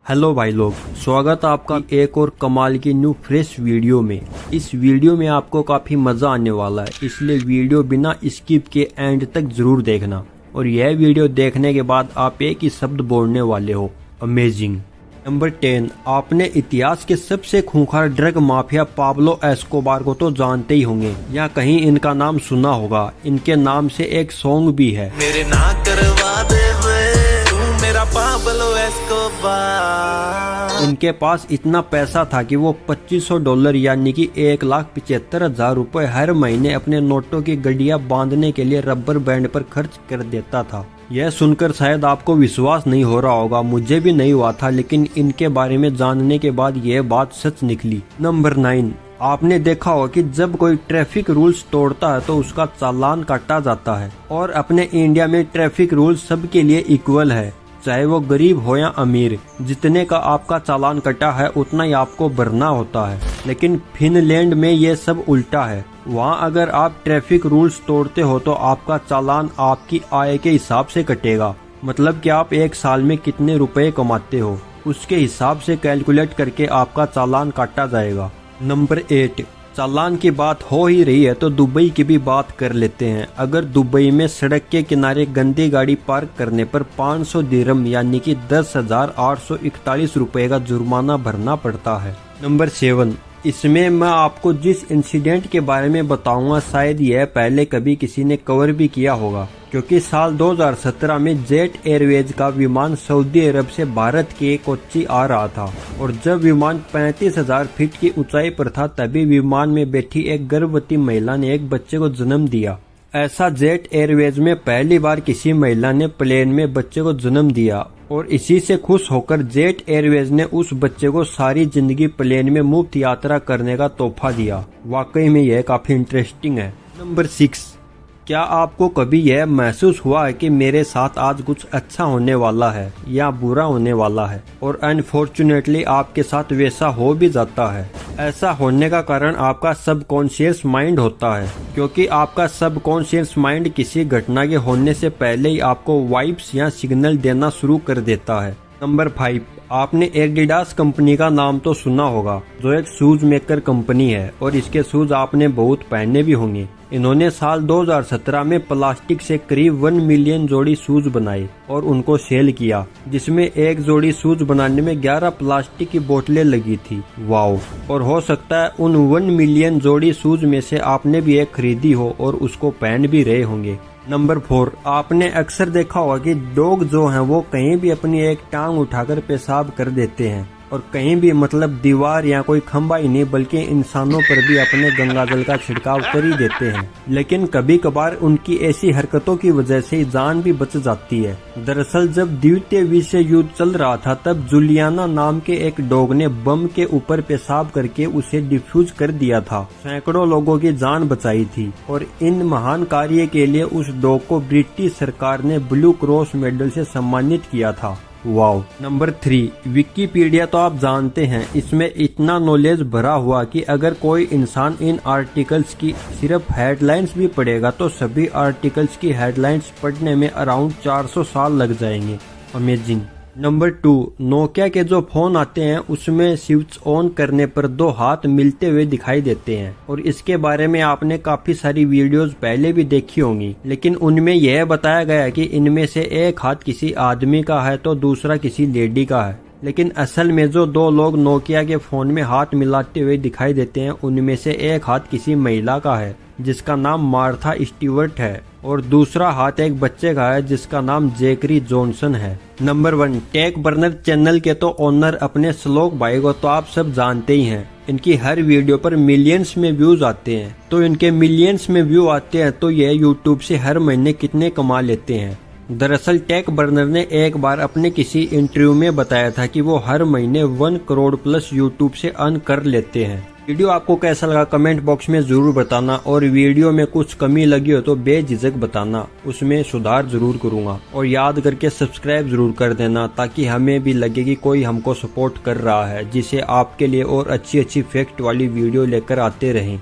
Hello भाई लोग, स्वागत है आपका एक और कमाल की न्यू फ्रेश वीडियो में। इस वीडियो में आपको काफी मजा आने वाला है, इसलिए वीडियो बिना स्किप के एंड तक जरूर देखना। और यह वीडियो देखने के बाद आप एक ही शब्द बोलने वाले हो, अमेजिंग। नंबर 10, आपने इतिहास के सबसे खूंखार ड्रग माफिया पाब्लो एस्कोबार को तो जानते ही होंगे या कहीं इनका नाम सुना होगा। इनके नाम से एक सॉन्ग भी है। मेरे ना करवा दे तू मेरा पाब्लो एस्कोबार। इनके पास इतना पैसा था कि वो $2500 यानी कि 1,75,000 रुपए हर महीने अपने नोटों की गड्डियां बांधने के लिए रबर बैंड पर खर्च कर देता था। यह सुनकर शायद आपको विश्वास नहीं हो रहा होगा, मुझे भी नहीं हुआ था, लेकिन इनके बारे में जानने के बाद यह बात सच निकली। नंबर 9, आपने देखा होगा कि जब कोई ट्रैफिक रूल्स तोड़ता है तो उसका चालान काटा जाता है। और अपने इंडिया में ट्रैफिक रूल्स सबके लिए इक्वल है, चाहे वो गरीब हो या अमीर। जितने का आपका चालान कटा है उतना ही आपको भरना होता है। लेकिन फिनलैंड में ये सब उल्टा है। वहाँ अगर आप ट्रैफिक रूल्स तोड़ते हो तो आपका चालान आपकी आय के हिसाब से कटेगा। मतलब कि आप एक साल में कितने रुपए कमाते हो उसके हिसाब से कैलकुलेट करके आपका चालान काटा जाएगा। नंबर 8, चालान की बात हो ही रही है तो दुबई की भी बात कर लेते हैं। अगर दुबई में सड़क के किनारे गंदी गाड़ी पार्क करने पर 500 दिरहम यानी कि 10,841 रुपए का जुर्माना भरना पड़ता है। नंबर 7, इसमें मैं आपको जिस इंसिडेंट के बारे में बताऊंगा शायद यह पहले कभी किसी ने कवर भी किया होगा, क्योंकि साल 2017 में जेट एयरवेज का विमान सऊदी अरब से भारत के कोच्चि आ रहा था। और जब विमान 35,000 फीट की ऊंचाई पर था तभी विमान में बैठी एक गर्भवती महिला ने एक बच्चे को जन्म दिया। ऐसा जेट एयरवेज में पहली बार किसी महिला ने प्लेन में बच्चे को जन्म दिया और इसी से खुश होकर जेट एयरवेज ने उस बच्चे को सारी जिंदगी प्लेन में मुफ्त यात्रा करने का तोहफा दिया। वाकई में यह काफी इंटरेस्टिंग है। नंबर 6, क्या आपको कभी यह महसूस हुआ है कि मेरे साथ आज कुछ अच्छा होने वाला है या बुरा होने वाला है, और अनफॉर्चुनेटली आपके साथ वैसा हो भी जाता है। ऐसा होने का कारण आपका सबकॉन्शियस माइंड होता है, क्योंकि आपका सबकॉन्शियस माइंड किसी घटना के होने से पहले ही आपको वाइब्स या सिग्नल देना शुरू कर देता है। नंबर 5, आपने एडिडास कंपनी का नाम तो सुना होगा, जो एक शूज मेकर कंपनी है और इसके शूज आपने बहुत पहने भी होंगे। इन्होंने साल 2017 में प्लास्टिक से करीब 1 मिलियन जोड़ी शूज बनाए और उनको सेल किया, जिसमें एक जोड़ी शूज बनाने में 11 प्लास्टिक की बोतलें लगी थी। वाओ! और हो सकता है उन 1 मिलियन जोड़ी शूज में से आपने भी एक खरीदी हो और उसको पहन भी रहे होंगे। नंबर 4, आपने अक्सर देखा होगा कि डॉग जो हैं वो कहीं भी अपनी एक टांग उठाकर पेशाब कर देते हैं, और कहीं भी मतलब दीवार या कोई खंबा ही नहीं बल्कि इंसानों पर भी अपने गंगाजल का छिड़काव कर ही देते हैं। लेकिन कभी कभार उनकी ऐसी हरकतों की वजह से जान भी बच जाती है। दरअसल जब द्वितीय विश्व युद्ध चल रहा था तब जूलियाना नाम के एक डॉग ने बम के ऊपर पेशाब करके उसे डिफ्यूज कर दिया था। सैकड़ों लोगों की जान बचाई थी और इन महान कार्य के लिए उस डॉग को ब्रिटिश सरकार ने ब्लू क्रॉस मेडल से सम्मानित किया था। वाओ! नंबर 3, विकिपीडिया तो आप जानते हैं, इसमें इतना नॉलेज भरा हुआ कि अगर कोई इंसान इन आर्टिकल्स की सिर्फ हेडलाइंस भी पढ़ेगा तो सभी आर्टिकल्स की हेडलाइंस पढ़ने में अराउंड 400 साल लग जाएंगे। अमेजिंग। नंबर 2, नोकिया के जो फोन आते हैं उसमें स्विच ऑन करने पर 2 हाथ मिलते हुए दिखाई देते हैं, और इसके बारे में आपने काफी सारी वीडियोस पहले भी देखी होंगी, लेकिन उनमें यह बताया गया कि इनमें से एक हाथ किसी आदमी का है तो दूसरा किसी लेडी का है। लेकिन असल में जो 2 लोग नोकिया के फोन में हाथ मिलाते हुए दिखाई देते हैं उनमें से एक हाथ किसी महिला का है जिसका नाम मार्था स्टीवर्ट है, और दूसरा हाथ एक बच्चे का है जिसका नाम जैकरी जॉनसन है। नंबर 1, टेक बर्नर चैनल के तो ओनर अपने श्लोक भाई को तो आप सब जानते ही हैं। इनकी हर वीडियो पर मिलियंस में व्यूज आते हैं, तो इनके मिलियंस में व्यू आते हैं तो ये यूट्यूब से हर महीने कितने कमा लेते हैं। दरअसल टेक बर्नर ने एक बार अपने किसी इंटरव्यू में बताया था कि वो हर महीने 1 करोड़ प्लस यूट्यूब से अर्न कर लेते हैं। वीडियो आपको कैसा लगा कमेंट बॉक्स में जरूर बताना, और वीडियो में कुछ कमी लगी हो तो बेझिझक बताना, उसमें सुधार जरूर करूंगा। और याद करके सब्सक्राइब जरूर कर देना ताकि हमें भी लगे कि कोई हमको सपोर्ट कर रहा है, जिसे आपके लिए और अच्छी फैक्ट वाली वीडियो लेकर आते रहें।